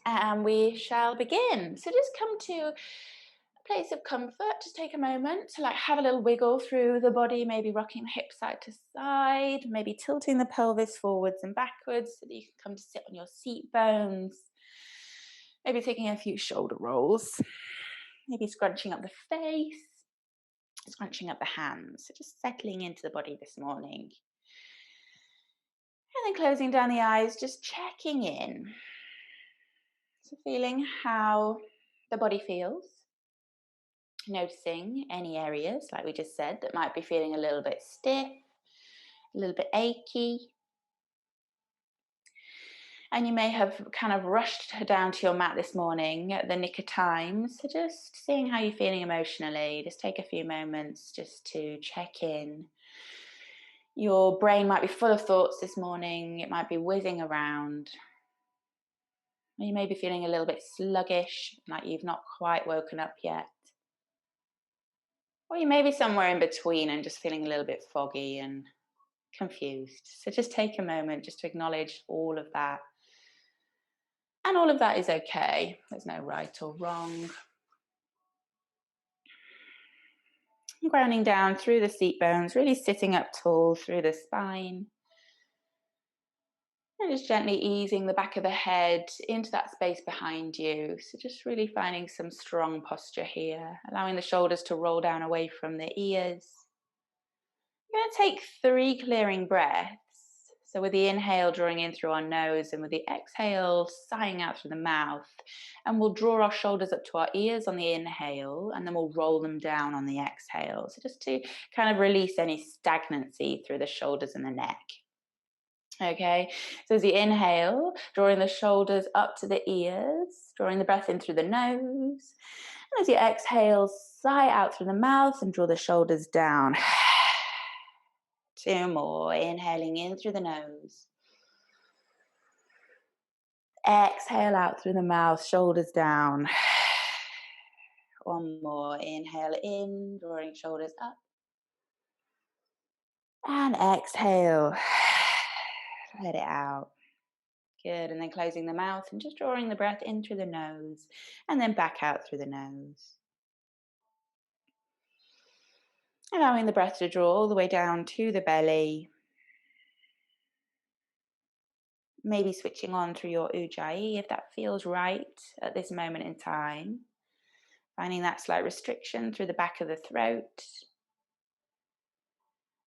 And we shall begin. So just come to a place of comfort. Just take a moment to have a little wiggle through the body, maybe rocking the hips side to side, maybe tilting the pelvis forwards and backwards so that you can come to sit on your seat bones. Maybe taking a few shoulder rolls, maybe scrunching up the face, scrunching up the hands. So just settling into the body this morning. And then closing down the eyes, just checking in. So feeling how the body feels. Noticing any areas, like we just said, that might be feeling a little bit stiff, a little bit achy. And you may have kind of rushed down to your mat this morning at the nick of time. So just seeing how you're feeling emotionally. Just take a few moments just to check in. Your brain might be full of thoughts this morning. It might be whizzing around. Or you may be feeling a little bit sluggish, like you've not quite woken up yet. Or you may be somewhere in between and just feeling a little bit foggy and confused. So just take a moment just to acknowledge all of that. And all of that is okay. There's no right or wrong. Grounding down through the seat bones, really sitting up tall through the spine. And just gently easing the back of the head into that space behind you. So just really finding some strong posture here, allowing the shoulders to roll down away from the ears. We're going to take 3 clearing breaths. So with the inhale, drawing in through our nose, and with the exhale, sighing out through the mouth. And we'll draw our shoulders up to our ears on the inhale, and then we'll roll them down on the exhale. So just to kind of release any stagnancy through the shoulders and the neck. Okay, so as you inhale, drawing the shoulders up to the ears, drawing the breath in through the nose. And as you exhale, sigh out through the mouth and draw the shoulders down. 2 more, inhaling in through the nose. Exhale out through the mouth, shoulders down. 1 more, inhale in, drawing shoulders up. And exhale, let it out. Good, and then closing the mouth and just drawing the breath in through the nose and then back out through the nose. Allowing the breath to draw all the way down to the belly. Maybe switching on through your Ujjayi if that feels right at this moment in time. Finding that slight restriction through the back of the throat.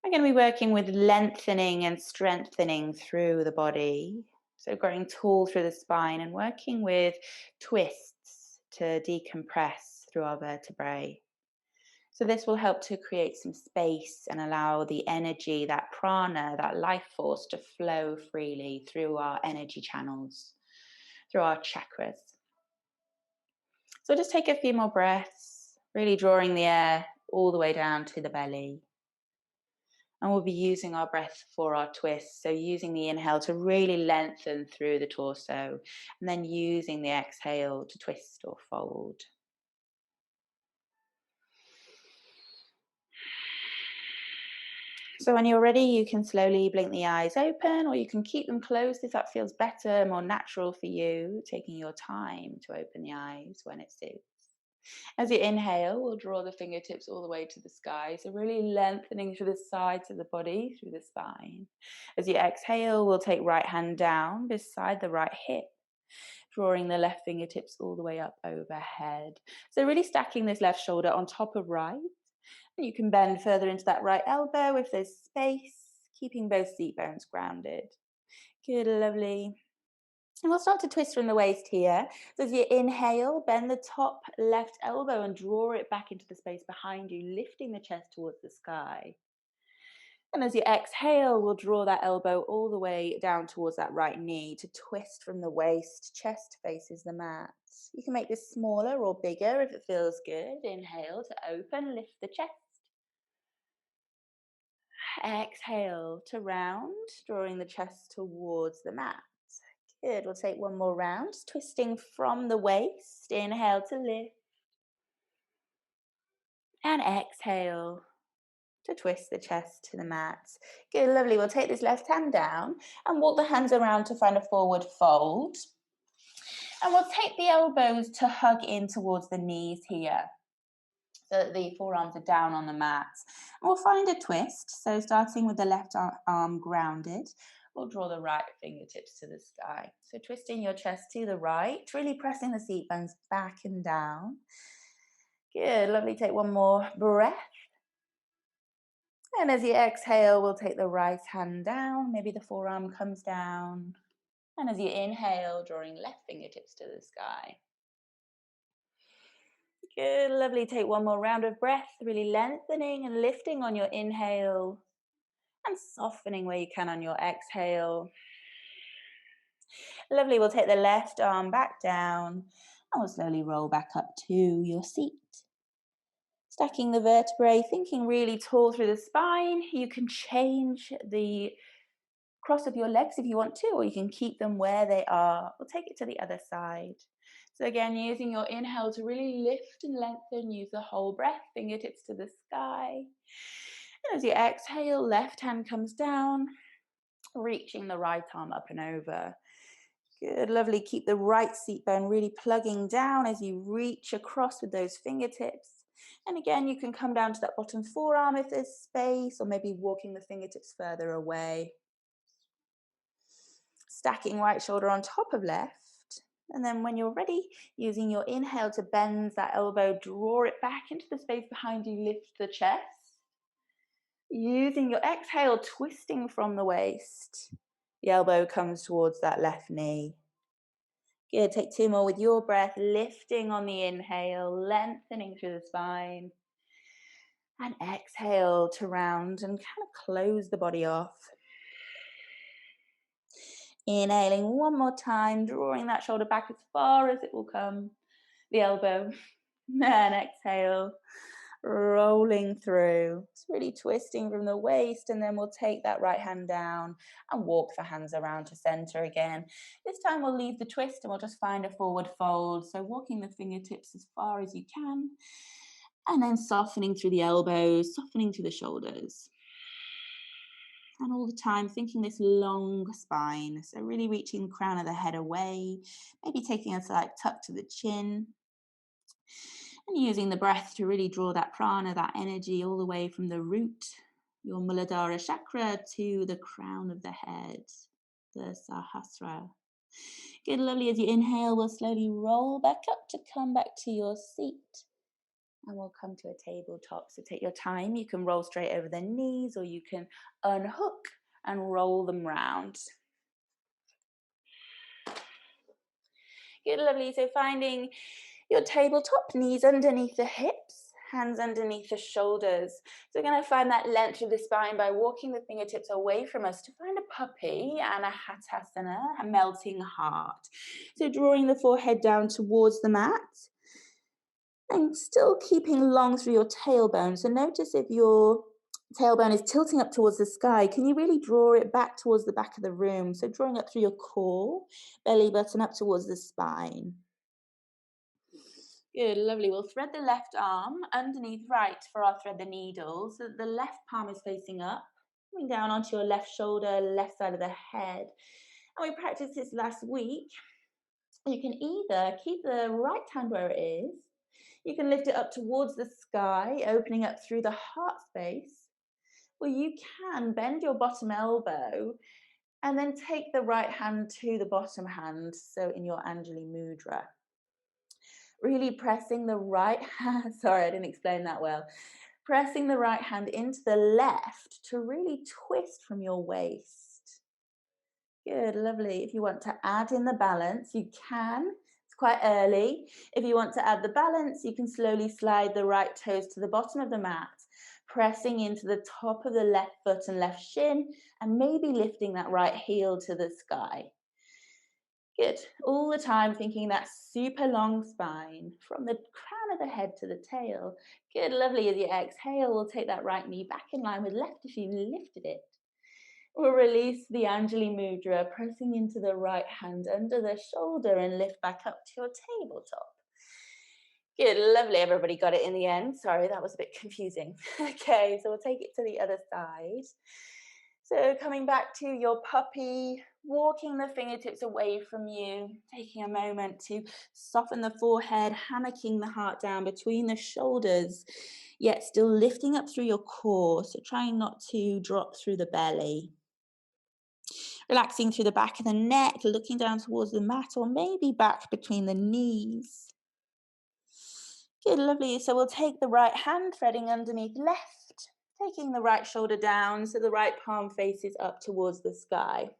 We're going to be working with lengthening and strengthening through the body. So growing tall through the spine and working with twists to decompress through our vertebrae. So this will help to create some space and allow the energy, that prana, that life force to flow freely through our energy channels, through our chakras. So just take a few more breaths, really drawing the air all the way down to the belly. And we'll be using our breath for our twists. So using the inhale to really lengthen through the torso, and then using the exhale to twist or fold. So when you're ready, you can slowly blink the eyes open, or you can keep them closed if that feels better, more natural for you, taking your time to open the eyes when it suits. As you inhale, we'll draw the fingertips all the way to the sky, so really lengthening through the sides of the body, through the spine. As you exhale, we'll take right hand down beside the right hip, drawing the left fingertips all the way up overhead. So really stacking this left shoulder on top of right. And you can bend further into that right elbow if there's space, keeping both seat bones grounded. Good, lovely. And we'll start to twist from the waist here. So as you inhale, bend the top left elbow and draw it back into the space behind you, lifting the chest towards the sky. And as you exhale, we'll draw that elbow all the way down towards that right knee to twist from the waist, chest faces the mat. You can make this smaller or bigger if it feels good. Inhale to open, lift the chest. Exhale to round, drawing the chest towards the mat. Good, we'll take 1 more round, twisting from the waist. Inhale to lift. And exhale to twist the chest to the mat. Good, lovely. We'll take this left hand down and walk the hands around to find a forward fold. And we'll take the elbows to hug in towards the knees here, so that the forearms are down on the mat. And we'll find a twist. So starting with the left arm grounded, we'll draw the right fingertips to the sky. So twisting your chest to the right, really pressing the seat bones back and down. Good, lovely. Take one more breath. And as you exhale, we'll take the right hand down. Maybe the forearm comes down. And as you inhale, drawing left fingertips to the sky. Good, lovely. Take one more round of breath, really lengthening and lifting on your inhale and softening where you can on your exhale. Lovely. We'll take the left arm back down and we'll slowly roll back up to your seat. Stacking the vertebrae, thinking really tall through the spine. You can change the cross of your legs if you want to, or you can keep them where they are. We'll take it to the other side. So again, using your inhale to really lift and lengthen, use the whole breath, fingertips to the sky. And as you exhale, left hand comes down, reaching the right arm up and over. Good, lovely. Keep the right seat bone really plugging down as you reach across with those fingertips. And again, you can come down to that bottom forearm if there's space, or maybe walking the fingertips further away. Stacking right shoulder on top of left. And then when you're ready, using your inhale to bend that elbow, draw it back into the space behind you, lift the chest. Using your exhale, twisting from the waist. The elbow comes towards that left knee. Good, take two more with your breath, lifting on the inhale, lengthening through the spine. And exhale to round and kind of close the body off. Inhaling one more time, drawing that shoulder back as far as it will come, the elbow. And exhale, rolling through. It's really twisting from the waist, and then we'll take that right hand down and walk the hands around to center again. This time we'll leave the twist and we'll just find a forward fold. So walking the fingertips as far as you can, and then softening through the elbows, softening through the shoulders. And all the time thinking this long spine. So really reaching the crown of the head away, maybe taking a slight tuck to the chin. And using the breath to really draw that prana, that energy, all the way from the root, your Muladhara chakra, to the crown of the head, the Sahasrara. Good, lovely. As you inhale, we'll slowly roll back up to come back to your seat. And we'll come to a tabletop. So take your time. You can roll straight over the knees, or you can unhook and roll them round. Good, lovely. So finding your tabletop, knees underneath the hips, hands underneath the shoulders. So we're going to find that length of the spine by walking the fingertips away from us to find a puppy and a hatasana, a melting heart. So drawing the forehead down towards the mat. And still keeping long through your tailbone. So notice if your tailbone is tilting up towards the sky, can you really draw it back towards the back of the room? So drawing up through your core, belly button up towards the spine. Good, lovely. We'll thread the left arm underneath right for our thread the needle. So that the left palm is facing up, coming down onto your left shoulder, left side of the head. And we practiced this last week. You can either keep the right hand where it is. You can lift it up towards the sky, opening up through the heart space. Or you can bend your bottom elbow and then take the right hand to the bottom hand, so in your Angelie Mudra. Really pressing the right hand, sorry, I didn't explain that well. Pressing the right hand into the left to really twist from your waist. Good, lovely. If you want to add in the balance, you can. It's quite early. If you want to add the balance, you can slowly slide the right toes to the bottom of the mat, pressing into the top of the left foot and left shin, and maybe lifting that right heel to the sky. Good. All the time thinking that super long spine from the crown of the head to the tail. Good, lovely. As you exhale, we'll take that right knee back in line with left if you lifted it. We'll release the Angelie Mudra, pressing into the right hand under the shoulder and lift back up to your tabletop. Good, lovely. Everybody got it in the end. Sorry, that was a bit confusing. Okay, so we'll take it to the other side. So coming back to your puppy, walking the fingertips away from you, taking a moment to soften the forehead, hammocking the heart down between the shoulders, yet still lifting up through your core, so trying not to drop through the belly. Relaxing through the back of the neck, looking down towards the mat or maybe back between the knees. Good, lovely. So we'll take the right hand, threading underneath left, taking the right shoulder down so the right palm faces up towards the sky.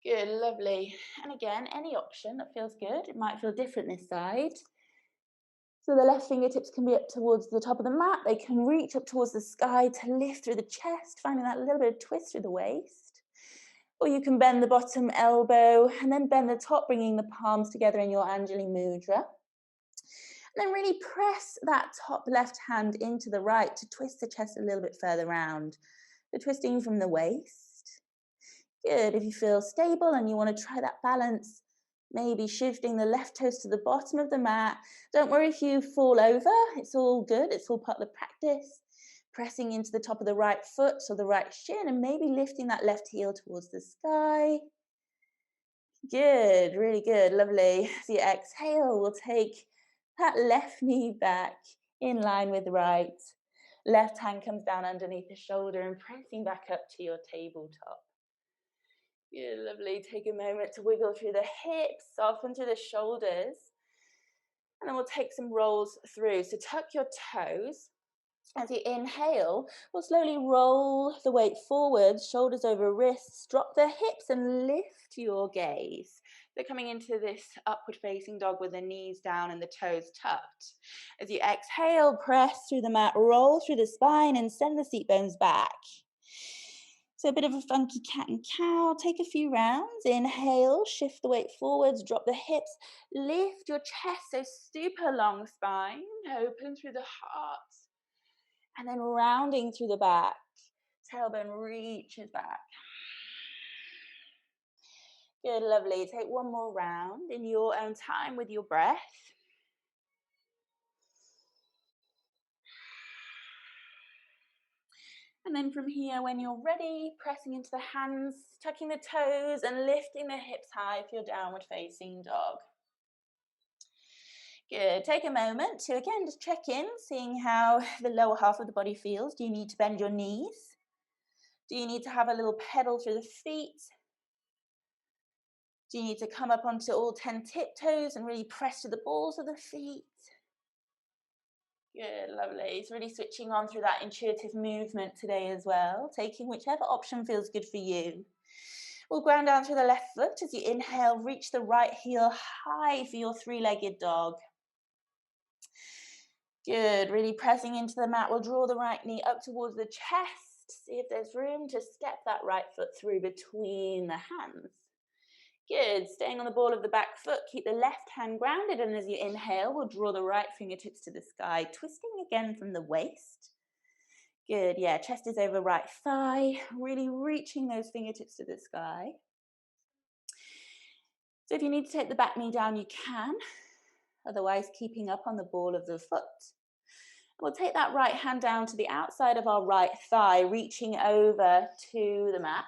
Good, lovely. And again, any option that feels good. It might feel different this side. So the left fingertips can be up towards the top of the mat. They can reach up towards the sky to lift through the chest, finding that little bit of twist through the waist. Or you can bend the bottom elbow and then bend the top, bringing the palms together in your Angelie Mudra. And then really press that top left hand into the right to twist the chest a little bit further round. So twisting from the waist. Good. If you feel stable and you want to try that balance, maybe shifting the left toes to the bottom of the mat. Don't worry if you fall over. It's all good. It's all part of the practice. Pressing into the top of the right foot or the right shin and maybe lifting that left heel towards the sky. Good. Really good. Lovely. So you exhale. We'll take that left knee back in line with right. Left hand comes down underneath the shoulder and pressing back up to your tabletop. Good, lovely. Take a moment to wiggle through the hips, soften through the shoulders. And then we'll take some rolls through. So tuck your toes. As you inhale, we'll slowly roll the weight forward, shoulders over wrists, drop the hips and lift your gaze. So coming into this upward facing dog with the knees down and the toes tucked. As you exhale, press through the mat, roll through the spine and send the seat bones back. So a bit of a funky cat and cow. Take a few rounds. Inhale, shift the weight forwards, drop the hips, lift your chest, so super long spine, open through the heart. And then rounding through the back, tailbone reaches back. Good, lovely. Take one more round in your own time with your breath. And then from here, when you're ready, pressing into the hands, tucking the toes and lifting the hips high for your downward facing dog. Good. Take a moment to, again, just check in, seeing how the lower half of the body feels. Do you need to bend your knees? Do you need to have a little pedal through the feet? Do you need to come up onto all 10 tiptoes and really press to the balls of the feet? Good, lovely. So really switching on through that intuitive movement today as well, taking whichever option feels good for you. We'll ground down through the left foot. As you inhale, reach the right heel high for your three-legged dog. Good, really pressing into the mat. We'll draw the right knee up towards the chest. See if there's room to step that right foot through between the hands. Good, staying on the ball of the back foot, keep the left hand grounded, and as you inhale, we'll draw the right fingertips to the sky, twisting again from the waist. Good, yeah, chest is over right thigh, really reaching those fingertips to the sky. So if you need to take the back knee down, you can, otherwise keeping up on the ball of the foot. We'll take that right hand down to the outside of our right thigh, reaching over to the mat.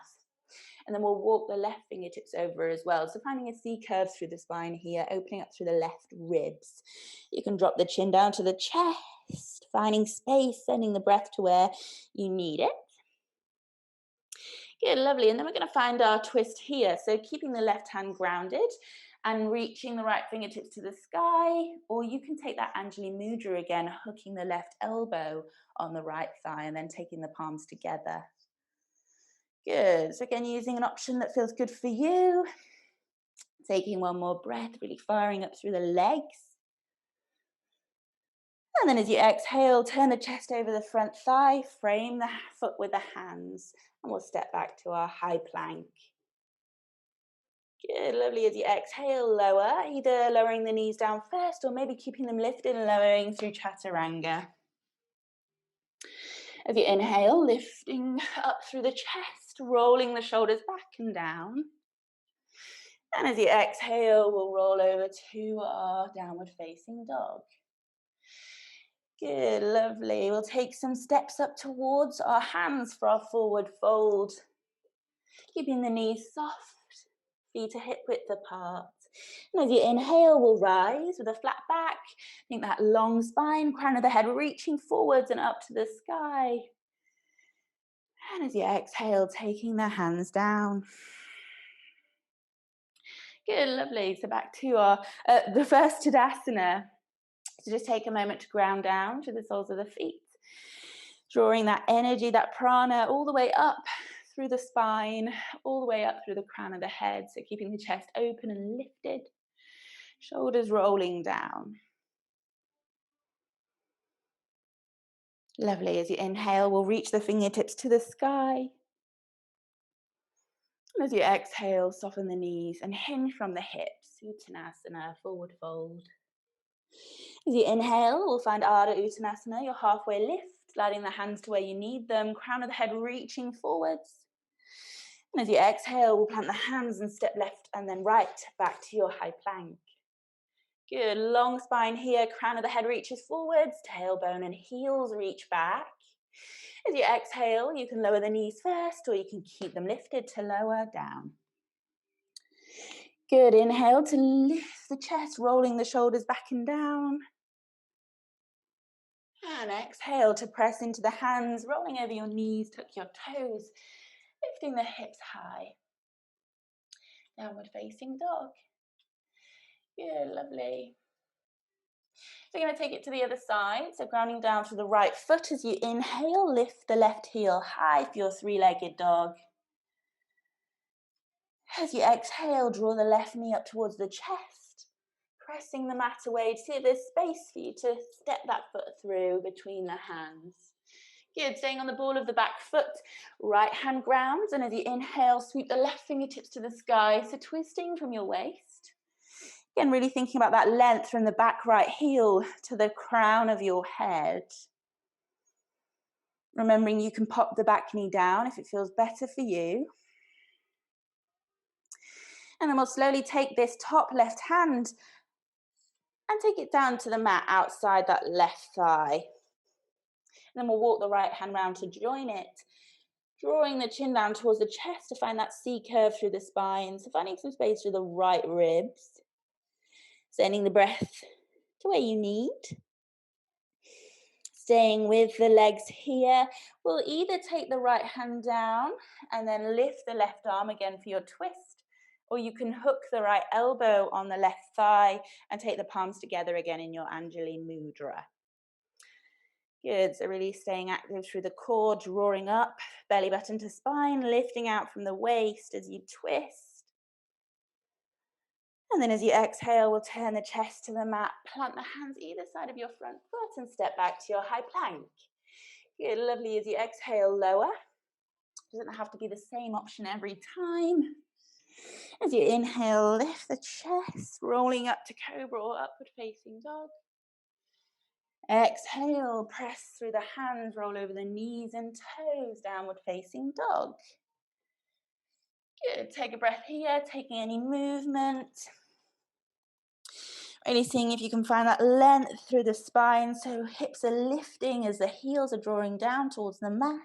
And then we'll walk the left fingertips over as well. So finding a C curve through the spine here, opening up through the left ribs. You can drop the chin down to the chest, finding space, sending the breath to where you need it. Good, lovely. And then we're going to find our twist here. So keeping the left hand grounded and reaching the right fingertips to the sky, or you can take that Angelie Mudra again, hooking the left elbow on the right thigh and then taking the palms together. Good. So again, using an option that feels good for you. Taking one more breath, really firing up through the legs. And then as you exhale, turn the chest over the front thigh, frame the foot with the hands, and we'll step back to our high plank. Good, lovely. As you exhale, lower, either lowering the knees down first or maybe keeping them lifted and lowering through chaturanga. As you inhale, lifting up through the chest, rolling the shoulders back and down. And as you exhale, we'll roll over to our downward facing dog. Good, lovely. We'll take some steps up towards our hands for our forward fold. Keeping the knees soft, feet are hip width apart. And as you inhale, we'll rise with a flat back. Think that long spine, crown of the head reaching forwards and up to the sky. And as you exhale, taking the hands down. Good, lovely. So back to our the first Tadasana. So just take a moment to ground down to the soles of the feet. Drawing that energy, that prana, all the way up through the spine, all the way up through the crown of the head. So keeping the chest open and lifted. Shoulders rolling down. Lovely. As you inhale, we'll reach the fingertips to the sky. And as you exhale, soften the knees and hinge from the hips. Uttanasana, forward fold. As you inhale, we'll find Ardha Uttanasana, your halfway lift, sliding the hands to where you need them, crown of the head reaching forwards. And as you exhale, we'll plant the hands and step left and then right back to your high plank. Good, long spine here, crown of the head reaches forwards, tailbone and heels reach back. As you exhale, you can lower the knees first or you can keep them lifted to lower down. Good, inhale to lift the chest, rolling the shoulders back and down. And exhale to press into the hands, rolling over your knees, tuck your toes, lifting the hips high. Downward facing dog. Good, lovely. So you're going to take it to the other side. So grounding down to the right foot as you inhale, lift the left heel high for your three-legged dog. As you exhale, draw the left knee up towards the chest, pressing the mat away to see if there's space for you to step that foot through between the hands. Good, staying on the ball of the back foot, right hand grounds, and as you inhale, sweep the left fingertips to the sky, so twisting from your waist. Again, really thinking about that length from the back right heel to the crown of your head. Remembering you can pop the back knee down if it feels better for you. And then we'll slowly take this top left hand and take it down to the mat outside that left thigh. And then we'll walk the right hand round to join it, drawing the chin down towards the chest to find that C curve through the spine. So finding some space through the right ribs. Sending the breath to where you need. Staying with the legs here, we'll either take the right hand down and then lift the left arm again for your twist, or you can hook the right elbow on the left thigh and take the palms together again in your Angelie Mudra. Good, so really staying active through the core, drawing up, belly button to spine, lifting out from the waist as you twist. And then as you exhale, we'll turn the chest to the mat, plant the hands either side of your front foot and step back to your high plank. Good, lovely. As you exhale, lower. Doesn't have to be the same option every time. As you inhale, lift the chest, rolling up to cobra or upward facing dog. Exhale, press through the hands, roll over the knees and toes, downward facing dog. Good, take a breath here, taking any movement. Really seeing if you can find that length through the spine, so hips are lifting as the heels are drawing down towards the mat.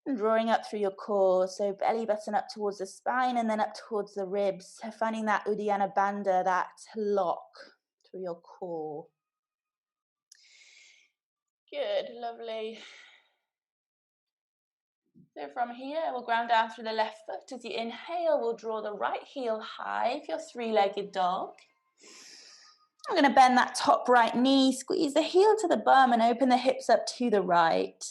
And drawing up through your core, so belly button up towards the spine and then up towards the ribs. So finding that Uddiyana Bandha, that lock through your core. Good, lovely. So from here, we'll ground down through the left foot. As you inhale, we'll draw the right heel high for your three-legged dog. I'm going to bend that top right knee, squeeze the heel to the bum and open the hips up to the right.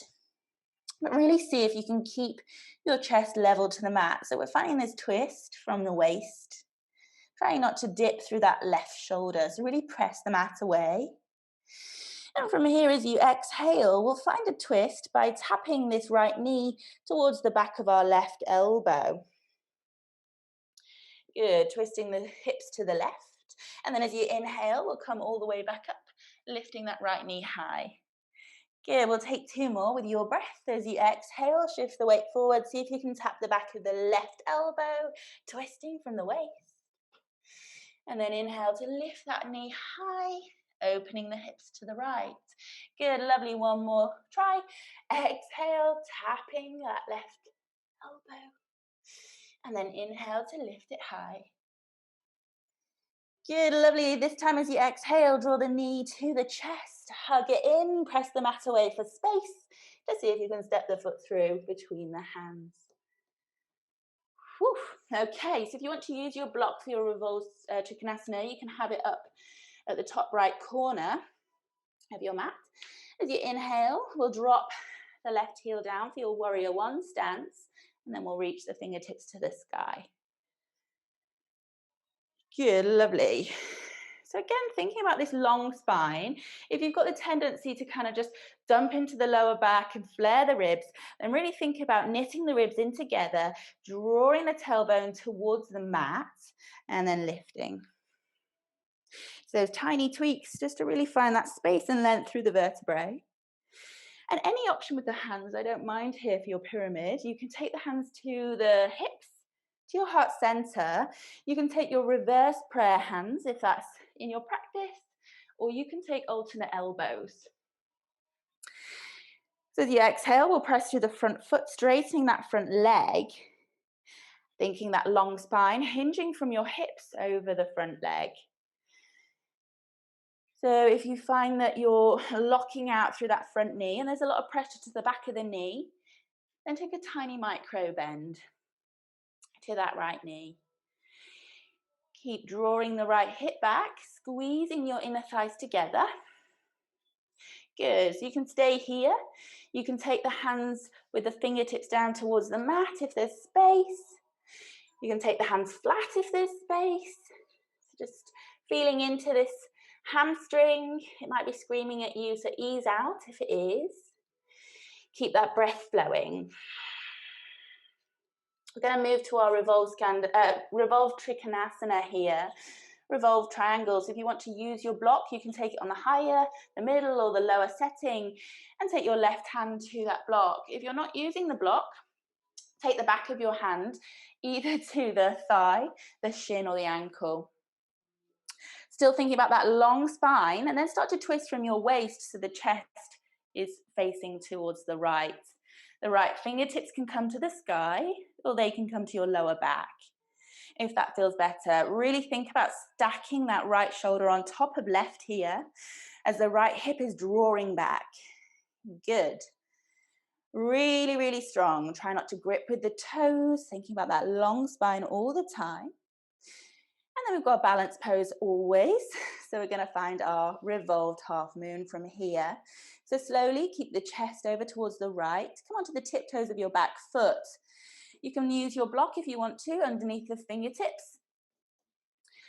But really see if you can keep your chest level to the mat. So we're finding this twist from the waist. Trying not to dip through that left shoulder. So really press the mat away. And from here, as you exhale, we'll find a twist by tapping this right knee towards the back of our left elbow. Good, twisting the hips to the left. And then as you inhale, we'll come all the way back up, lifting that right knee high. Good, we'll take two more with your breath. As you exhale, shift the weight forward. See if you can tap the back of the left elbow, twisting from the waist. And then inhale to lift that knee high opening the hips to the right. Good, lovely, one more try. Exhale, tapping that left elbow. And then inhale to lift it high. Good, lovely. This time as you exhale, draw the knee to the chest, hug it in, press the mat away for space. Just see if you can step the foot through between the hands. Whew. Okay, so if you want to use your block for your Revolve Trikanasana, you can have it up at the top right corner of your mat. As you inhale, we'll drop the left heel down for your warrior one stance, and then we'll reach the fingertips to the sky. Good, lovely. So again, thinking about this long spine, if you've got the tendency to kind of just dump into the lower back and flare the ribs, then really think about knitting the ribs in together, drawing the tailbone towards the mat, and then lifting. So those tiny tweaks just to really find that space and length through the vertebrae. And any option with the hands, I don't mind here for your pyramid. You can take the hands to the hips, to your heart center. You can take your reverse prayer hands if that's in your practice, or you can take alternate elbows. So as you exhale, we'll press through the front foot, straightening that front leg, thinking that long spine, hinging from your hips over the front leg. So if you find that you're locking out through that front knee and there's a lot of pressure to the back of the knee, then take a tiny micro bend to that right knee. Keep drawing the right hip back, squeezing your inner thighs together. Good, so you can stay here. You can take the hands with the fingertips down towards the mat if there's space. You can take the hands flat if there's space. So just feeling into this hamstring. It might be screaming at you, so ease out if it is. Keep that breath flowing. We're going to move to our Revolve Trikanasana here. Revolve Triangles. If you want to use your block, you can take it on the higher, the middle, or the lower setting, and take your left hand to that block. If you're not using the block, take the back of your hand either to the thigh, the shin, or the ankle. Still thinking about that long spine, and then start to twist from your waist so the chest is facing towards the right. The right fingertips can come to the sky, or they can come to your lower back. If that feels better, really think about stacking that right shoulder on top of left here as the right hip is drawing back. Good. Really, really strong. Try not to grip with the toes, thinking about that long spine all the time. And then we've got a balanced pose always. So we're going to find our revolved half moon from here. So slowly keep the chest over towards the right. Come onto the tiptoes of your back foot. You can use your block if you want to underneath the fingertips.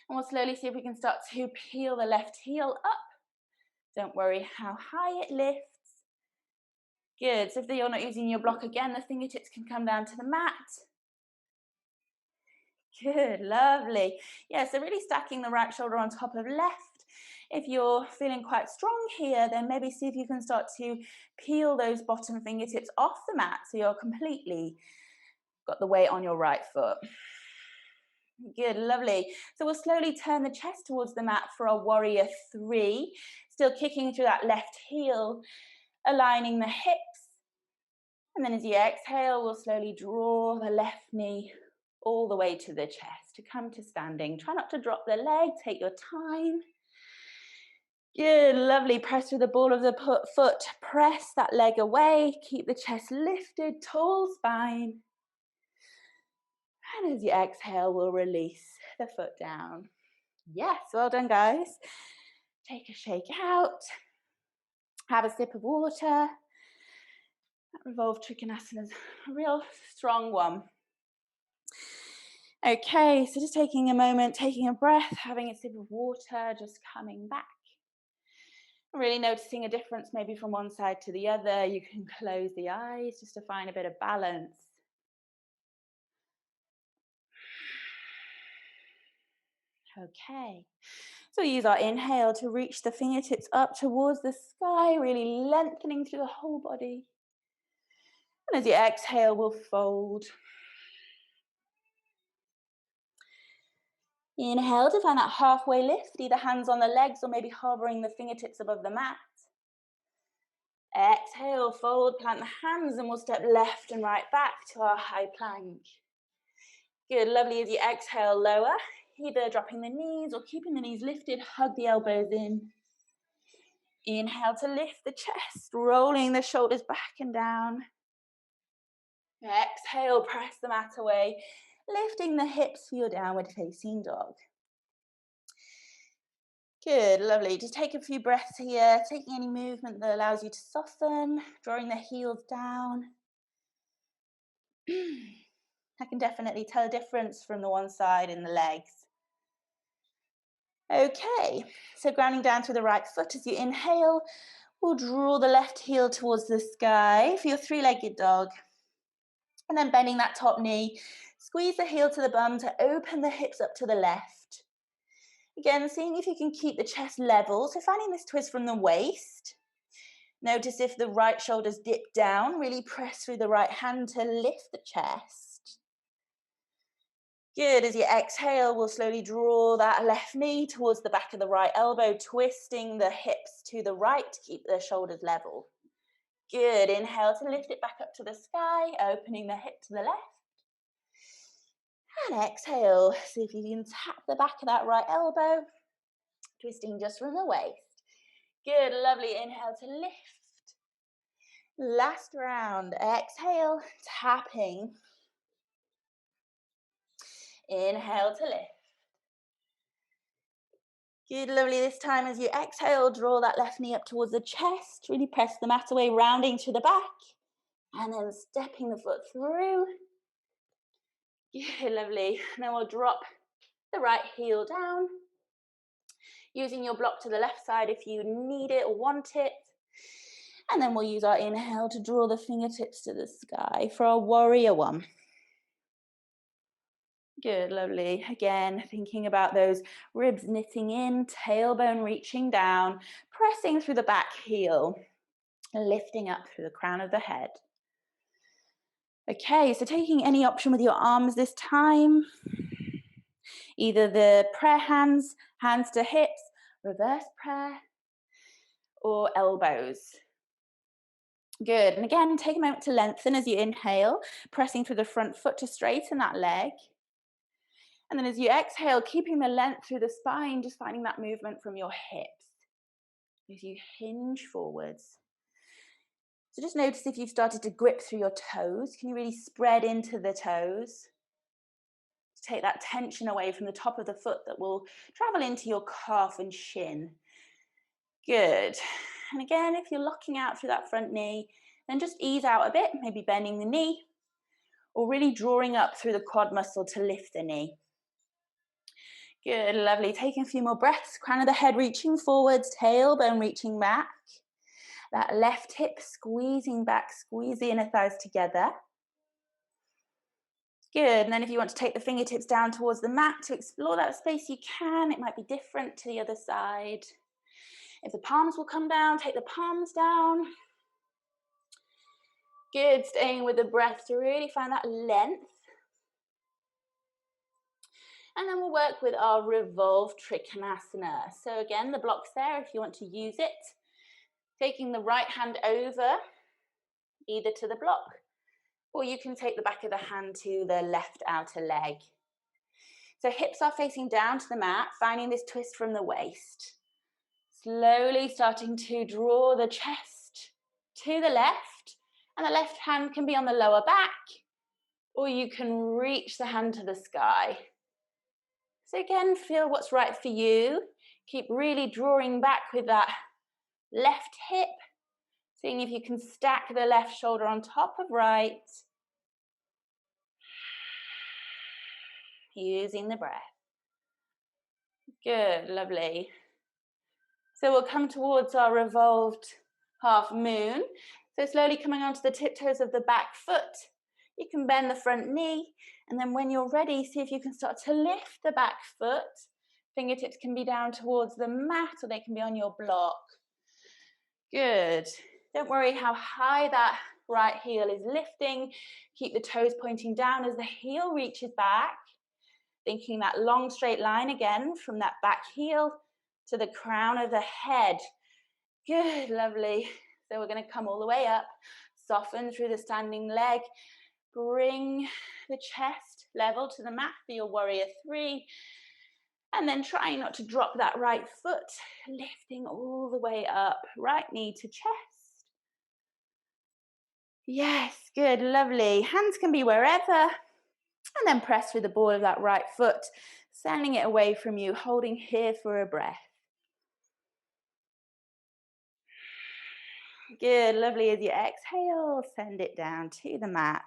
And we'll slowly see if we can start to peel the left heel up. Don't worry how high it lifts. Good. So if you're not using your block again, the fingertips can come down to the mat. Good, lovely. Yeah, so really stacking the right shoulder on top of left. If you're feeling quite strong here, then maybe see if you can start to peel those bottom fingertips off the mat so you're completely got the weight on your right foot. Good, lovely. So we'll slowly turn the chest towards the mat for our warrior three. Still kicking through that left heel, aligning the hips. And then as you exhale, we'll slowly draw the left knee all the way to the chest to come to standing. Try not to drop the leg, take your time. Good, lovely. Press through the ball of the foot, press that leg away, keep the chest lifted, tall spine. And as you exhale, we'll release the foot down. Yes, well done, guys. Take a shake out. Have a sip of water. That Revolve Trikanasana is a real strong one. Okay, so just taking a moment, taking a breath, having a sip of water, just coming back. Really noticing a difference maybe from one side to the other. You can close the eyes just to find a bit of balance. Okay, so use our inhale to reach the fingertips up towards the sky, really lengthening through the whole body. And as you exhale, we'll fold. Inhale to find that halfway lift, either hands on the legs or maybe hovering the fingertips above the mat. Exhale, forward plant the hands, and we'll step left and right back to our high plank. Good, lovely. As you exhale, lower, either dropping the knees or keeping the knees lifted, hug the elbows in. Inhale to lift the chest, rolling the shoulders back and down. Exhale, press the mat away, lifting the hips for your downward facing dog. Good, lovely. Just take a few breaths here, taking any movement that allows you to soften, drawing the heels down. I can definitely tell a difference from the one side in the legs. Okay, so grounding down through the right foot as you inhale, we'll draw the left heel towards the sky for your three-legged dog. And then bending that top knee, squeeze the heel to the bum to open the hips up to the left. Again, seeing if you can keep the chest level, so finding this twist from the waist. Notice if the right shoulders dip down, really press through the right hand to lift the chest. Good, as you exhale, we'll slowly draw that left knee towards the back of the right elbow, twisting the hips to the right to keep the shoulders level. Good, inhale to lift it back up to the sky, opening the hip to the left. And exhale, see if you can tap the back of that right elbow, twisting just from the waist. Good, lovely, inhale to lift. Last round, exhale, tapping. Inhale to lift. Good, lovely, this time as you exhale, draw that left knee up towards the chest, really press the mat away, rounding to the back, and then stepping the foot through. Good, lovely, and then we'll drop the right heel down, using your block to the left side if you need it or want it. And then we'll use our inhale to draw the fingertips to the sky for our warrior one. Good, lovely. Again, thinking about those ribs knitting in, tailbone reaching down, pressing through the back heel, lifting up through the crown of the head. Okay, so taking any option with your arms this time. Either the prayer hands, hands to hips, reverse prayer, or elbows. Good, and again, take a moment to lengthen as you inhale, pressing through the front foot to straighten that leg. And then as you exhale, keeping the length through the spine, just finding that movement from your hips. As you hinge forwards. So just notice if you've started to grip through your toes. Can you really spread into the toes? Take that tension away from the top of the foot that will travel into your calf and shin. Good. And again, if you're locking out through that front knee, then just ease out a bit, maybe bending the knee, or really drawing up through the quad muscle to lift the knee. Good, lovely. Taking a few more breaths, crown of the head reaching forwards, tailbone reaching back. That left hip squeezing back, squeeze the inner thighs together. Good, and then if you want to take the fingertips down towards the mat to explore that space, you can. It might be different to the other side. If the palms will come down, take the palms down. Good, staying with the breath to really find that length. And then we'll work with our Revolve Trikanasana. So again, the block's there if you want to use it. Taking the right hand over, either to the block, or you can take the back of the hand to the left outer leg. So hips are facing down to the mat, finding this twist from the waist. Slowly starting to draw the chest to the left, and the left hand can be on the lower back, or you can reach the hand to the sky. So again, feel what's right for you. Keep really drawing back with that left hip, seeing if you can stack the left shoulder on top of right. Using the breath. Good, lovely. So we'll come towards our revolved half moon. So slowly coming onto the tiptoes of the back foot. You can bend the front knee, and then when you're ready, see if you can start to lift the back foot. Fingertips can be down towards the mat, or they can be on your block. Good. Don't worry how high that right heel is lifting. Keep the toes pointing down as the heel reaches back. Thinking that long straight line again from that back heel to the crown of the head. Good, lovely. So we're going to come all the way up, soften through the standing leg, bring the chest level to the mat for your warrior three, and then trying not to drop that right foot, lifting all the way up, right knee to chest. Yes, good, lovely. Hands can be wherever, and then press through the ball of that right foot, sending it away from you, holding here for a breath. Good, lovely. As you exhale, send it down to the mat.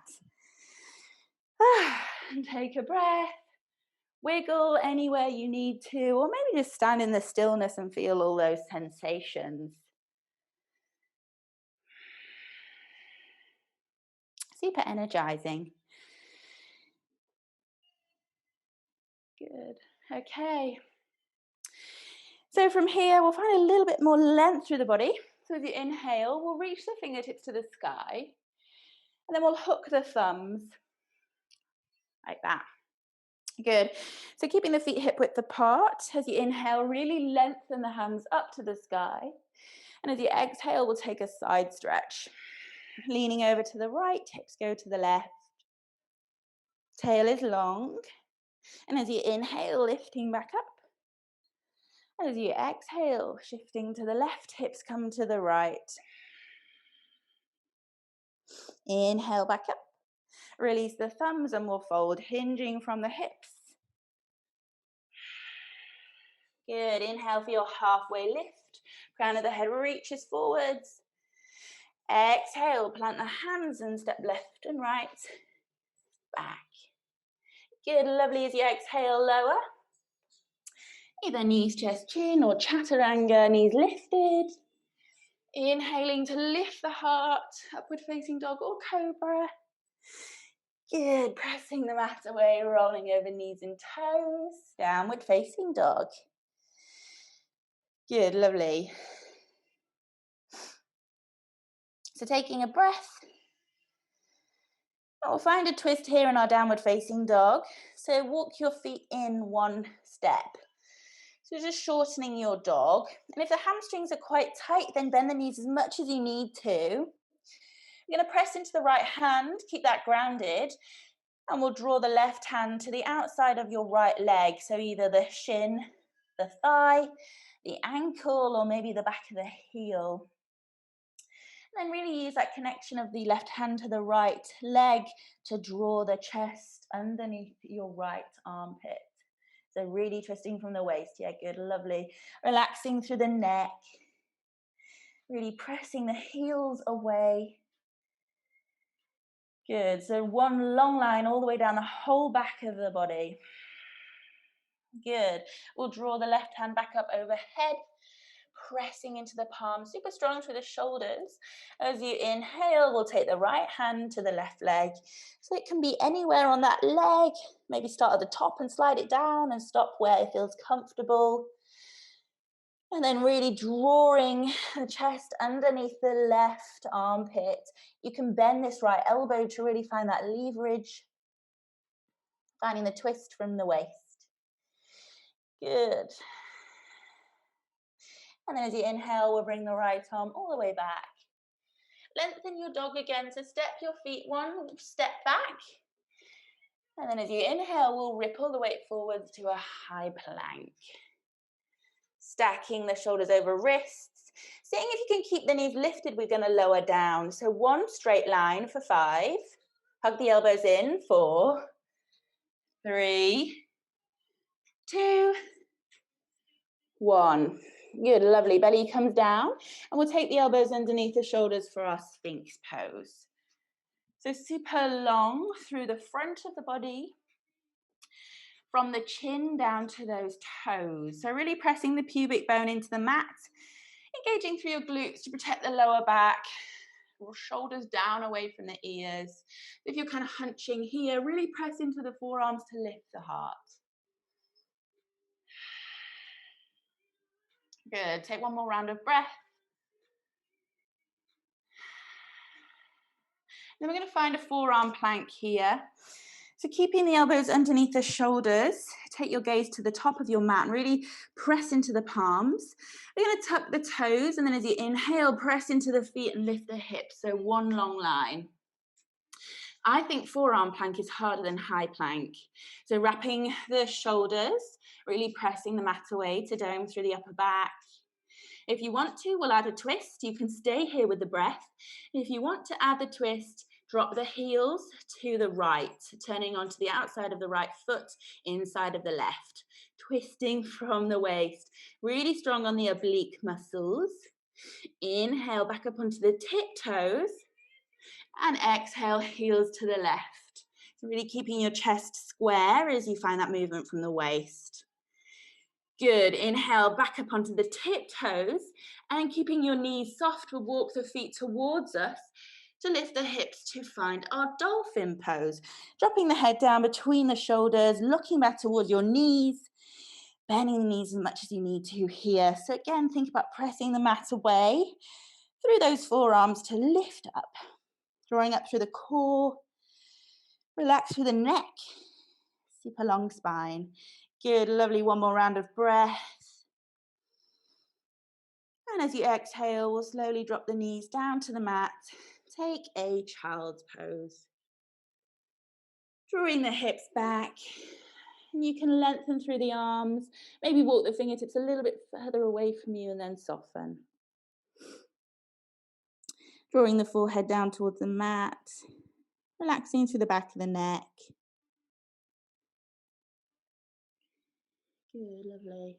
And take a breath. Wiggle anywhere you need to, or maybe just stand in the stillness and feel all those sensations. Super energizing. Good. Okay. So from here, we'll find a little bit more length through the body. So as you inhale, we'll reach the fingertips to the sky, and then we'll hook the thumbs like that. Good. So keeping the feet hip width apart. As you inhale, really lengthen the hands up to the sky. And as you exhale, we'll take a side stretch. Leaning over to the right, hips go to the left. Tail is long. And as you inhale, lifting back up. As you exhale, shifting to the left, hips come to the right. Inhale back up. Release the thumbs and we'll fold, hinging from the hips. Good. Inhale for your halfway lift. Crown of the head reaches forwards. Exhale, plant the hands and step left and right. Back. Good. Lovely. As you exhale, lower. Either knees, chest, chin, or chaturanga, knees lifted. Inhaling to lift the heart, upward facing dog or cobra. Good, pressing the mat away, rolling over knees and toes, downward facing dog. Good, lovely. So taking a breath. We'll find a twist here in our downward facing dog. So walk your feet in one step. So just shortening your dog. And if the hamstrings are quite tight, then bend the knees as much as you need to. You're going to press into the right hand, keep that grounded, and we'll draw the left hand to the outside of your right leg. So either the shin, the thigh, the ankle, or maybe the back of the heel. And then really use that connection of the left hand to the right leg to draw the chest underneath your right armpit. So really twisting from the waist. Yeah, good, lovely. Relaxing through the neck. Really pressing the heels away. Good. So one long line all the way down the whole back of the body. Good. We'll draw the left hand back up overhead, pressing into the palms, super strong through the shoulders. As you inhale, we'll take the right hand to the left leg. So it can be anywhere on that leg. Maybe start at the top and slide it down and stop where it feels comfortable. And then really drawing the chest underneath the left armpit. You can bend this right elbow to really find that leverage, finding the twist from the waist. Good. And then as you inhale, we'll bring the right arm all the way back. Lengthen your dog again, so step your feet one step back. And then as you inhale, we'll ripple the weight forwards to a high plank. Stacking the shoulders over wrists. Seeing if you can keep the knees lifted, we're going to lower down. So one straight line for 5. Hug the elbows in. 4, 3, 2, 1. Good, lovely. Belly comes down, and we'll take the elbows underneath the shoulders for our Sphinx Pose. So super long through the front of the body, from the chin down to those toes. So really pressing the pubic bone into the mat, engaging through your glutes to protect the lower back, shoulders down away from the ears. If you're kind of hunching here, really press into the forearms to lift the heart. Good. Take one more round of breath. Then we're going to find a forearm plank here. So keeping the elbows underneath the shoulders, take your gaze to the top of your mat and really press into the palms. We're going to tuck the toes, and then as you inhale, press into the feet and lift the hips. So one long line. I think forearm plank is harder than high plank. So wrapping the shoulders, really pressing the mat away to dome through the upper back. If you want to, we'll add a twist. You can stay here with the breath. If you want to add the twist, drop the heels to the right, turning onto the outside of the right foot, inside of the left, twisting from the waist, really strong on the oblique muscles. Inhale back up onto the tiptoes, and exhale, heels to the left. So really keeping your chest square as you find that movement from the waist. Good, inhale back up onto the tiptoes, and keeping your knees soft, we'll walk the feet towards us to lift the hips to find our dolphin pose. Dropping the head down between the shoulders, looking back towards your knees, bending the knees as much as you need to here. So again, think about pressing the mat away through those forearms to lift up, drawing up through the core, relax through the neck, super long spine. Good, lovely, one more round of breath. And as you exhale, we'll slowly drop the knees down to the mat. Take a child's pose. Drawing the hips back. And you can lengthen through the arms. Maybe walk the fingertips a little bit further away from you and then soften. Drawing the forehead down towards the mat. Relaxing through the back of the neck. Good, lovely.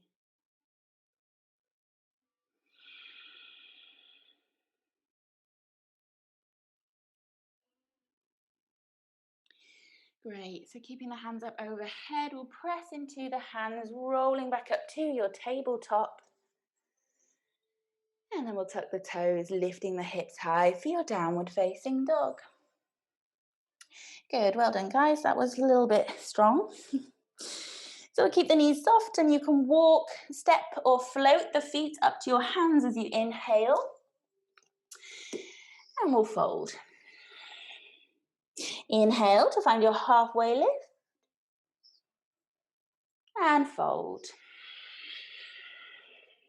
Great, so keeping the hands up overhead, we'll press into the hands, rolling back up to your tabletop. And then we'll tuck the toes, lifting the hips high for your downward facing dog. Good, well done guys, that was a little bit strong. So we'll keep the knees soft, and you can walk, step or float the feet up to your hands as you inhale. And we'll fold. Inhale to find your halfway lift. And fold.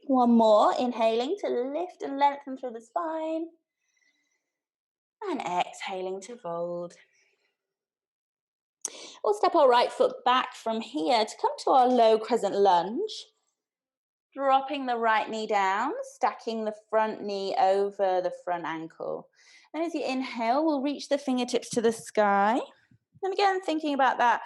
One more, inhaling to lift and lengthen through the spine. And exhaling to fold. We'll step our right foot back from here to come to our low crescent lunge. Dropping the right knee down, stacking the front knee over the front ankle. And as you inhale, we'll reach the fingertips to the sky. And again, thinking about that,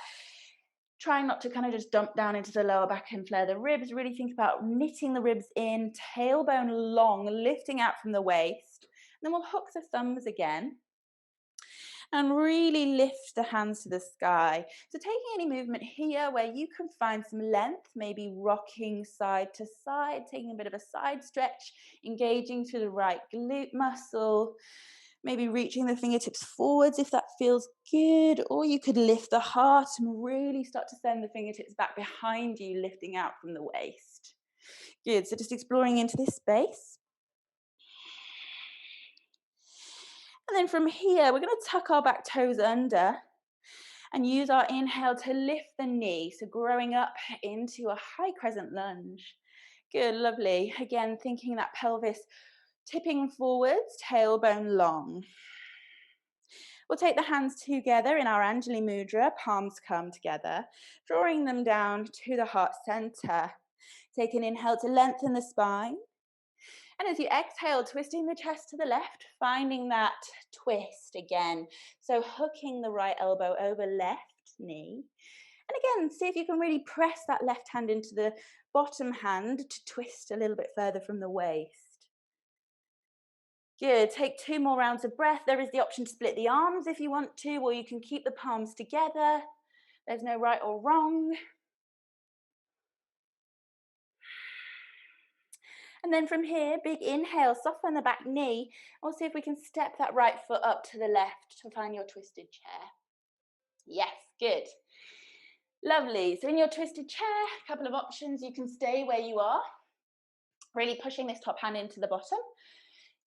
trying not to kind of just dump down into the lower back and flare the ribs. Really think about knitting the ribs in, tailbone long, lifting out from the waist. And then we'll hook the thumbs again. And really lift the hands to the sky. So taking any movement here where you can find some length, maybe rocking side to side, taking a bit of a side stretch, engaging through the right glute muscle, maybe reaching the fingertips forwards if that feels good, or you could lift the heart and really start to send the fingertips back behind you, lifting out from the waist. Good, so just exploring into this space. And then from here, we're going to tuck our back toes under and use our inhale to lift the knee. So growing up into a high crescent lunge. Good, lovely. Again, thinking that pelvis tipping forwards, tailbone long. We'll take the hands together in our Angelie Mudra, palms come together, drawing them down to the heart center. Take an inhale to lengthen the spine. And as you exhale, twisting the chest to the left, finding that twist again. So hooking the right elbow over left knee. And again, see if you can really press that left hand into the bottom hand to twist a little bit further from the waist. Good, take 2 more rounds of breath. There is the option to split the arms if you want to, or you can keep the palms together. There's no right or wrong. And then from here, big inhale, soften the back knee. We'll see if we can step that right foot up to the left to find your twisted chair. Yes, good. Lovely. So in your twisted chair, a couple of options. You can stay where you are, really pushing this top hand into the bottom.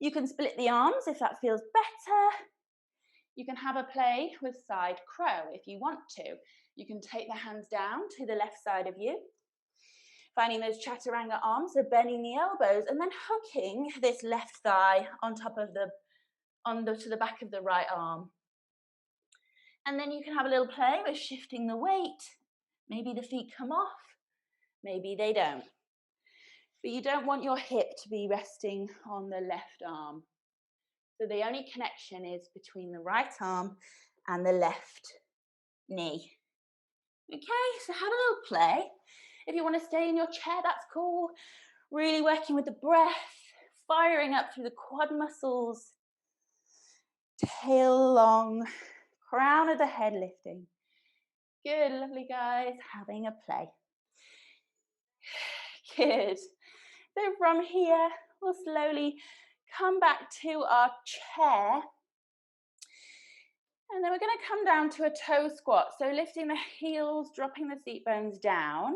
You can split the arms if that feels better. You can have a play with side crow if you want to. You can take the hands down to the left side of you, finding those chaturanga arms, so bending the elbows, and then hooking this left thigh on top of to the back of the right arm. And then you can have a little play with shifting the weight. Maybe the feet come off, maybe they don't. But you don't want your hip to be resting on the left arm. So the only connection is between the right arm and the left knee. Okay, so have a little play. If you want to stay in your chair, that's cool. Really working with the breath, firing up through the quad muscles. Tail long, crown of the head lifting. Good, lovely guys, having a play. Good. So from here, we'll slowly come back to our chair. And then we're going to come down to a toe squat. So lifting the heels, dropping the seat bones down.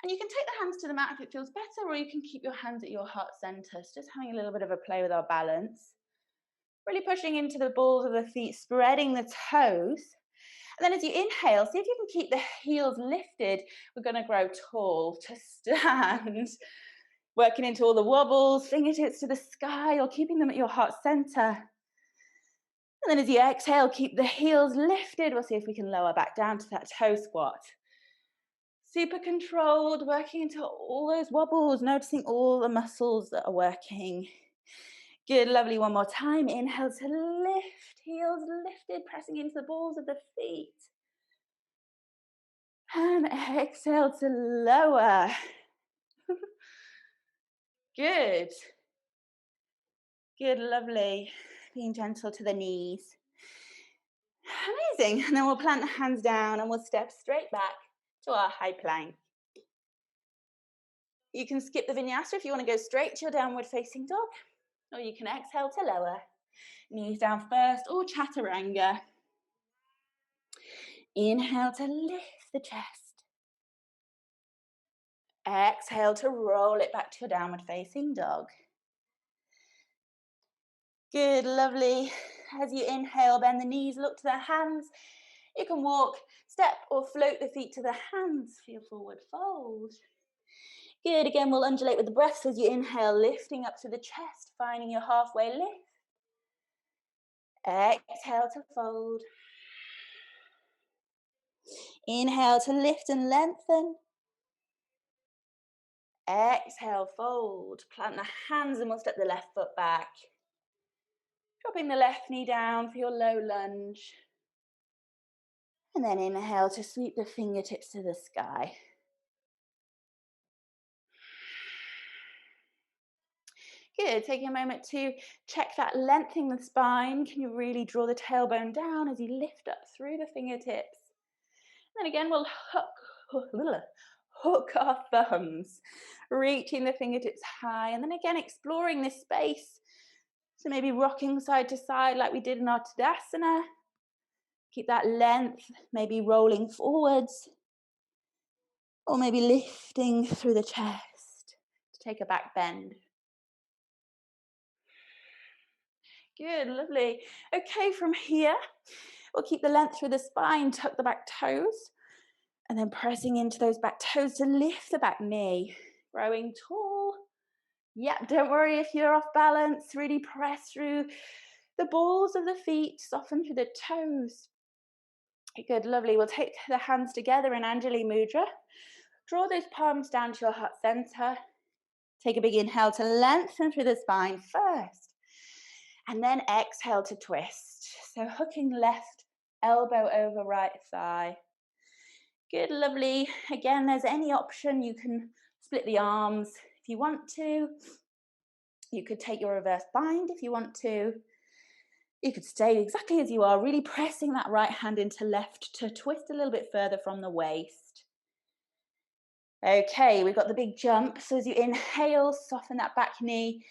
And you can take the hands to the mat if it feels better, or you can keep your hands at your heart center. So just having a little bit of a play with our balance. Really pushing into the balls of the feet, spreading the toes. And then as you inhale, see if you can keep the heels lifted. We're going to grow tall to stand. Working into all the wobbles, fingertips to the sky, or keeping them at your heart center. And then as you exhale, keep the heels lifted. We'll see if we can lower back down to that toe squat. Super controlled, working into all those wobbles, noticing all the muscles that are working. Good, lovely. One more time. Inhale to lift, heels lifted, pressing into the balls of the feet. And exhale to lower. Good. Good, lovely. Being gentle to the knees. Amazing. And then we'll plant the hands down and we'll step straight back to our high plank. You can skip the vinyasa if you want to go straight to your downward facing dog, or you can exhale to lower. Knees down first, or chaturanga. Inhale to lift the chest. Exhale to roll it back to your downward facing dog. Good, lovely. As you inhale, bend the knees, look to the hands. You can walk, step, or float the feet to the hands for your forward fold. Good, again, we'll undulate with the breath as you inhale, lifting up to the chest, finding your halfway lift. Exhale to fold. Inhale to lift and lengthen. Exhale, fold. Plant the hands and we'll step the left foot back. Dropping the left knee down for your low lunge. And then inhale to sweep the fingertips to the sky. Good, taking a moment to check that lengthening the spine. Can you really draw the tailbone down as you lift up through the fingertips? And then again, we'll hook our thumbs, reaching the fingertips high. And then again, exploring this space. So maybe rocking side to side like we did in our Tadasana. Keep that length, maybe rolling forwards. Or maybe lifting through the chest to take a back bend. Good, lovely. Okay, from here, we'll keep the length through the spine, tuck the back toes, and then pressing into those back toes to lift the back knee. Growing tall. Yep, don't worry if you're off balance. Really press through the balls of the feet, soften through the toes. Good, lovely. We'll take the hands together in Angelie Mudra. Draw those palms down to your heart center. Take a big inhale to lengthen through the spine first. And then exhale to twist. So hooking left elbow over right thigh. Good, lovely. Again, there's any option. You can split the arms if you want to. You could take your reverse bind if you want to. You could stay exactly as you are, really pressing that right hand into left to twist a little bit further from the waist. Okay, we've got the big jump. So as you inhale, soften that back knee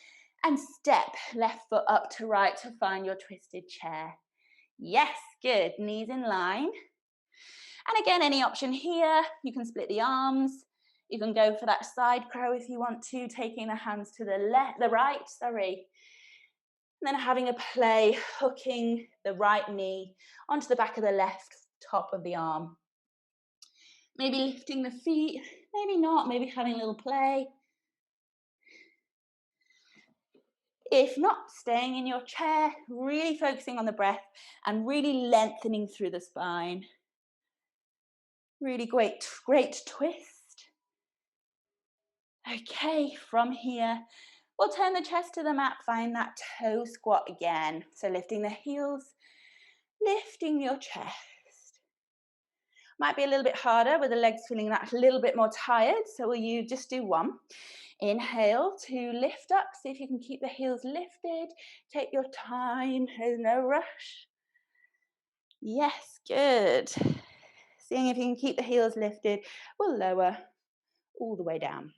and step left foot up to right to find your twisted chair. Yes, good. Knees in line. And again, any option here. You can split the arms. You can go for that side crow if you want to, taking the hands to the right. And then having a play, hooking the right knee onto the back of the left top of the arm. Maybe lifting the feet, maybe not, maybe having a little play. If not, staying in your chair, really focusing on the breath and really lengthening through the spine. Really great twist. Okay, from here, we'll turn the chest to the mat, find that toe squat again. So lifting the heels, lifting your chest. Might be a little bit harder with the legs feeling that a little bit more tired, so will you just do one. Inhale to lift up, see if you can keep the heels lifted. Take your time, there's no rush. Yes, good. Seeing if you can keep the heels lifted, we'll lower all the way down.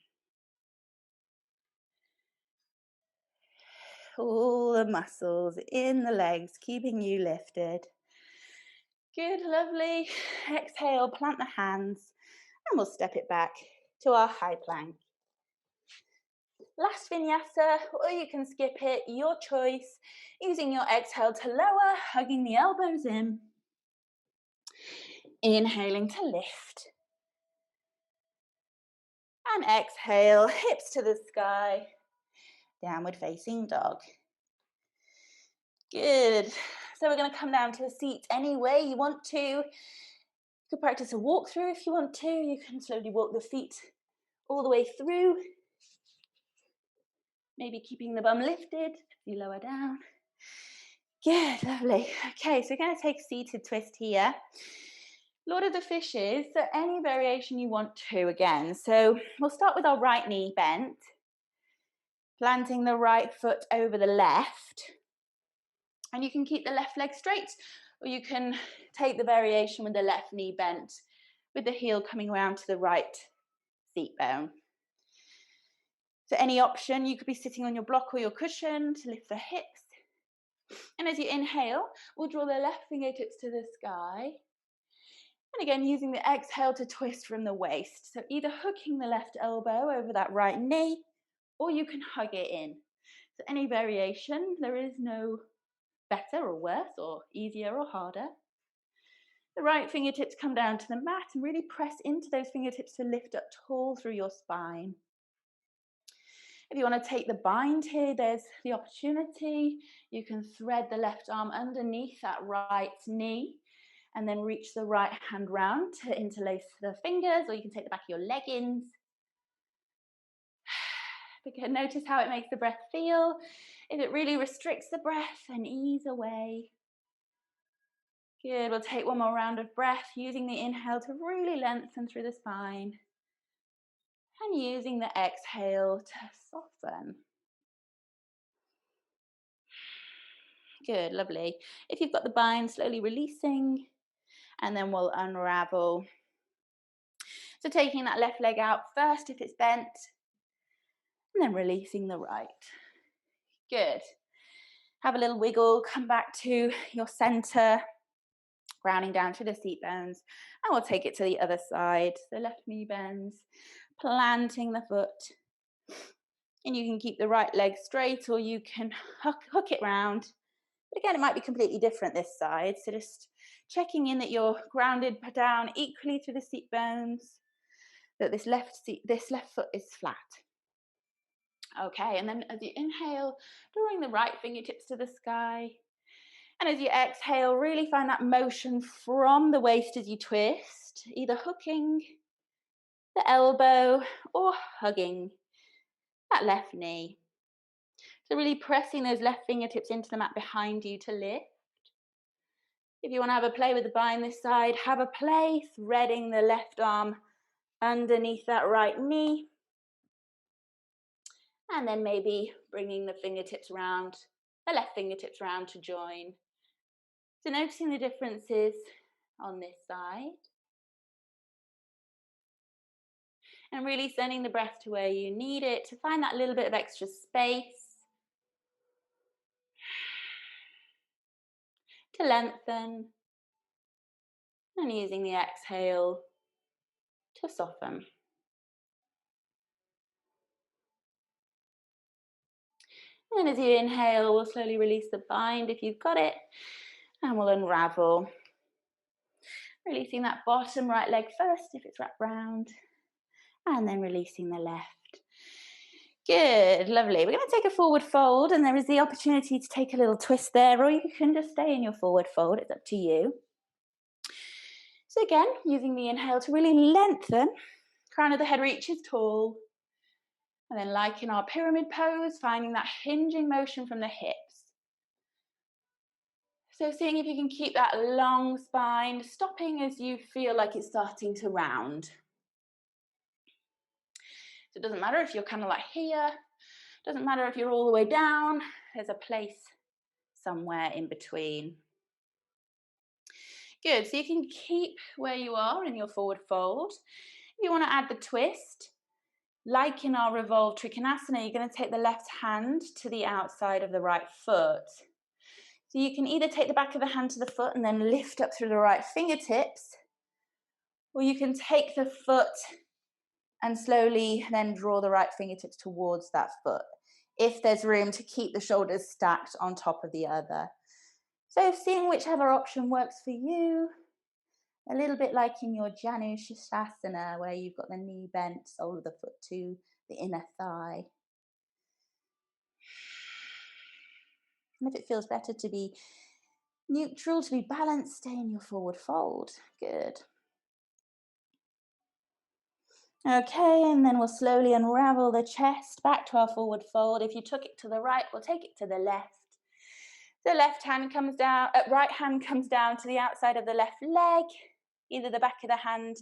All the muscles in the legs, keeping you lifted. Good, lovely. Exhale, plant the hands, and we'll step it back to our high plank. Last vinyasa, or you can skip it, your choice, using your exhale to lower, hugging the elbows in. Inhaling to lift. And exhale, hips to the sky, downward facing dog. Good. So we're going to come down to a seat any way you want to. You could practice a walk through if you want to. You can slowly walk the feet all the way through. Maybe keeping the bum lifted as you lower down. Good, lovely. Okay, so we're going to take a seated twist here. Lord of the Fishes, so any variation you want to again. So we'll start with our right knee bent, planting the right foot over the left. And you can keep the left leg straight, or you can take the variation with the left knee bent, with the heel coming around to the right seat bone. So any option, you could be sitting on your block or your cushion to lift the hips. And as you inhale, we'll draw the left fingertips to the sky. And again, using the exhale to twist from the waist. So either hooking the left elbow over that right knee, or you can hug it in. So any variation, there is no better or worse or easier or harder. The right fingertips come down to the mat and really press into those fingertips to lift up tall through your spine. If you want to take the bind here, there's the opportunity. You can thread the left arm underneath that right knee and then reach the right hand round to interlace the fingers, or you can take the back of your leggings. Notice how it makes the breath feel. If it really restricts the breath, then ease away. Good, we'll take one more round of breath, using the inhale to really lengthen through the spine. And using the exhale to soften. Good, lovely. If you've got the bind, slowly releasing, and then we'll unravel. So taking that left leg out first if it's bent, and then releasing the right. Good. Have a little wiggle, come back to your center, grounding down to the seat bones, and we'll take it to the other side. So left knee bends, planting the foot, and you can keep the right leg straight, or you can hook it round. But again, it might be completely different this side, so just checking in that you're grounded down equally through the seat bones, that this left foot is flat. Okay, and then as you inhale, drawing the right fingertips to the sky. And as you exhale, really find that motion from the waist as you twist, either hooking the elbow or hugging that left knee. So really pressing those left fingertips into the mat behind you to lift. If you want to have a play with the bind this side, have a play, threading the left arm underneath that right knee. And then maybe bringing the fingertips around, the left fingertips around to join. So noticing the differences on this side. And really sending the breath to where you need it to find that little bit of extra space. To lengthen. And using the exhale to soften. And as you inhale, we'll slowly release the bind if you've got it, and we'll unravel. Releasing that bottom right leg first if it's wrapped round, and then releasing the left. Good, lovely. We're going to take a forward fold, and there is the opportunity to take a little twist there, or you can just stay in your forward fold. It's up to you. So again, using the inhale to really lengthen, crown of the head reaches tall, and then like in our pyramid pose, finding that hinging motion from the hips. So seeing if you can keep that long spine, stopping as you feel like it's starting to round. So it doesn't matter if you're kind of like here, doesn't matter if you're all the way down, there's a place somewhere in between. Good, so you can keep where you are in your forward fold. If you want to add the twist, like in our Revolve Trikanasana, you're going to take the left hand to the outside of the right foot. So you can either take the back of the hand to the foot and then lift up through the right fingertips, or you can take the foot and slowly then draw the right fingertips towards that foot, if there's room to keep the shoulders stacked on top of the other. So seeing whichever option works for you, a little bit like in your Shavasana, where you've got the knee bent, sole of the foot to the inner thigh. And if it feels better to be neutral, to be balanced, stay in your forward fold. Good. Okay, and then we'll slowly unravel the chest back to our forward fold. If you took it to the right, we'll take it to the left. The left hand comes down, right hand comes down to the outside of the left leg, either the back of the hand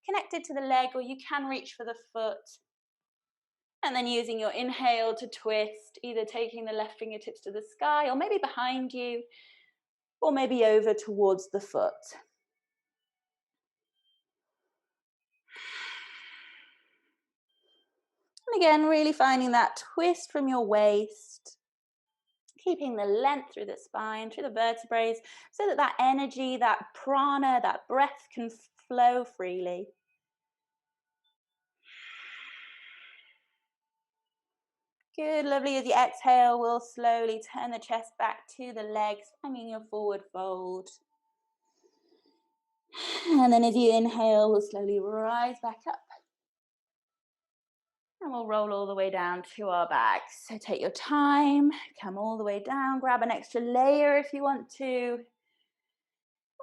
connected to the leg, or you can reach for the foot. And then using your inhale to twist, either taking the left fingertips to the sky, or maybe behind you, or maybe over towards the foot. And again, really finding that twist from your waist, keeping the length through the spine, through the vertebrae, so that that energy, that prana, that breath can flow freely. Good, lovely. As you exhale, we'll slowly turn the chest back to the legs, finding your forward fold. And then as you inhale, we'll slowly rise back up. And we'll roll all the way down to our backs. So take your time, come all the way down, grab an extra layer if you want to.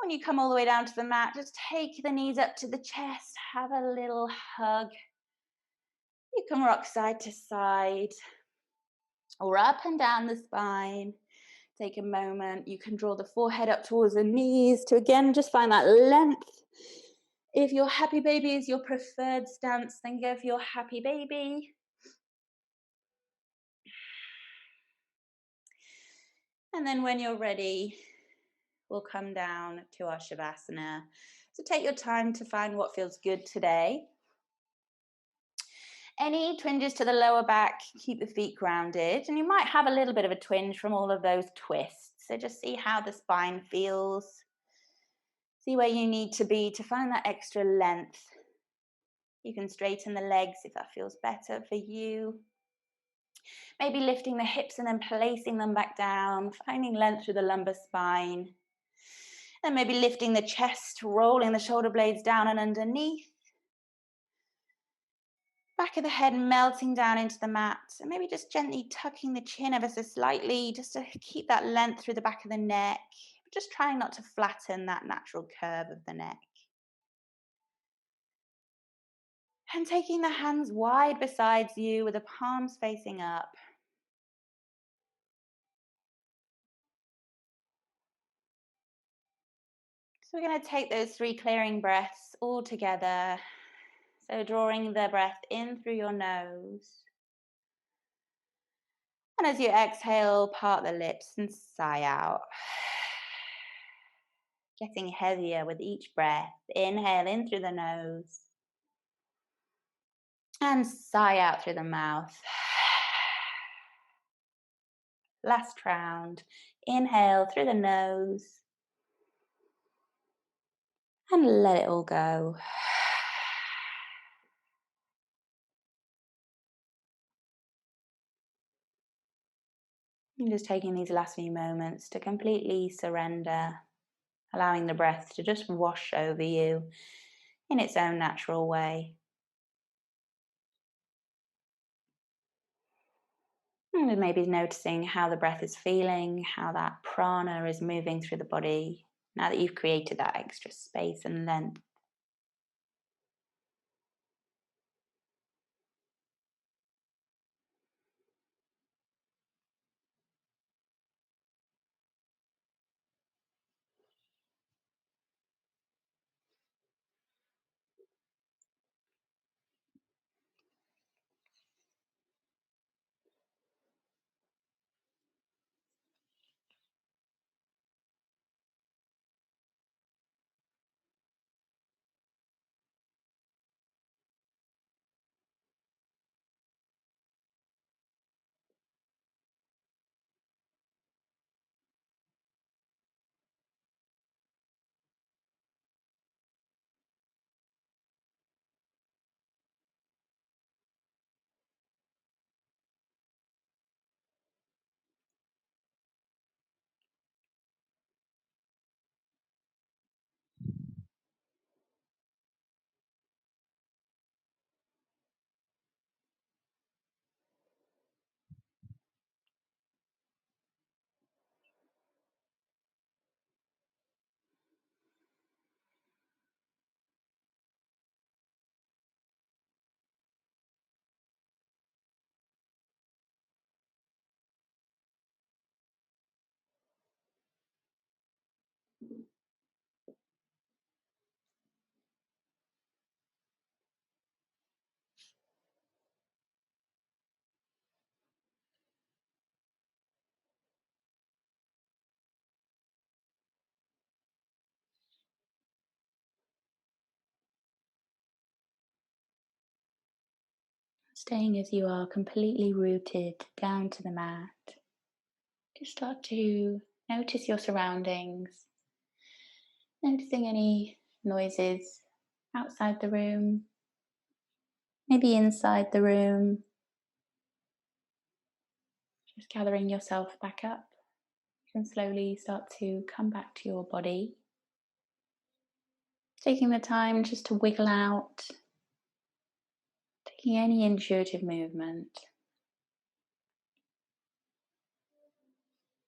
When you come all the way down to the mat, just take the knees up to the chest, have a little hug. You can rock side to side or up and down the spine. Take a moment. You can draw the forehead up towards the knees to again just find that length. If your happy baby is your preferred stance, then go for your happy baby. And then when you're ready, we'll come down to our Shavasana. So take your time to find what feels good today. Any twinges to the lower back, keep the feet grounded. And you might have a little bit of a twinge from all of those twists. So just see how the spine feels. See where you need to be to find that extra length. You can straighten the legs if that feels better for you. Maybe lifting the hips and then placing them back down, finding length through the lumbar spine. And maybe lifting the chest, rolling the shoulder blades down and underneath. Back of the head melting down into the mat. And maybe just gently tucking the chin ever so slightly, just to keep that length through the back of the neck. Just trying not to flatten that natural curve of the neck. And taking the hands wide beside you with the palms facing up. So we're going to take those 3 clearing breaths all together. So drawing the breath in through your nose. And as you exhale, part the lips and sigh out. Getting heavier with each breath. Inhale in through the nose. And sigh out through the mouth. Last round. Inhale through the nose. And let it all go. And just taking these last few moments to completely surrender, allowing the breath to just wash over you in its own natural way. And maybe noticing how the breath is feeling, how that prana is moving through the body now that you've created that extra space and length. Staying as you are, completely rooted down to the mat. Just start to notice your surroundings, noticing any noises outside the room, maybe inside the room. Just gathering yourself back up. You can slowly start to come back to your body. Taking the time just to wiggle out, taking any intuitive movement.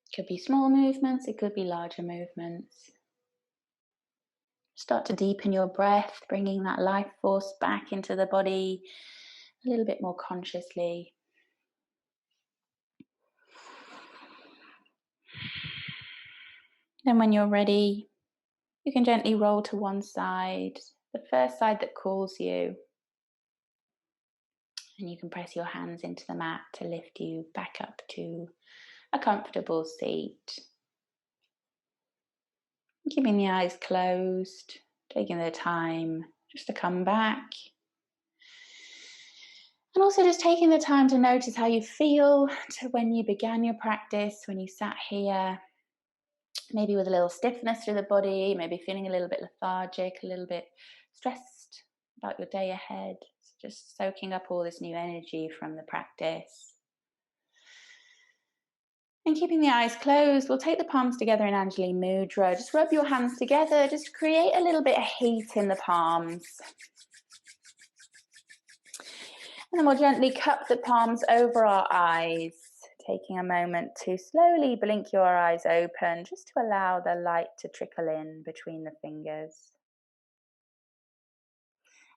It could be small movements, it could be larger movements. Start to deepen your breath, bringing that life force back into the body a little bit more consciously. Then when you're ready, you can gently roll to one side, the first side that calls you. And you can press your hands into the mat to lift you back up to a comfortable seat. Keeping the eyes closed, taking the time just to come back. And also just taking the time to notice how you feel to when you began your practice, when you sat here, maybe with a little stiffness through the body, maybe feeling a little bit lethargic, a little bit stressed about your day ahead. So just soaking up all this new energy from the practice. And keeping the eyes closed, we'll take the palms together in Angelie Mudra. Just rub your hands together, just create a little bit of heat in the palms. And then we'll gently cup the palms over our eyes, taking a moment to slowly blink your eyes open, just to allow the light to trickle in between the fingers.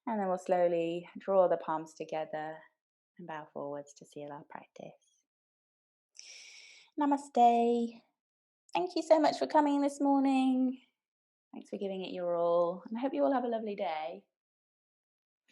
And then we'll slowly draw the palms together and bow forwards to seal our practice. Namaste. Thank you so much for coming this morning. Thanks for giving it your all. And I hope you all have a lovely day.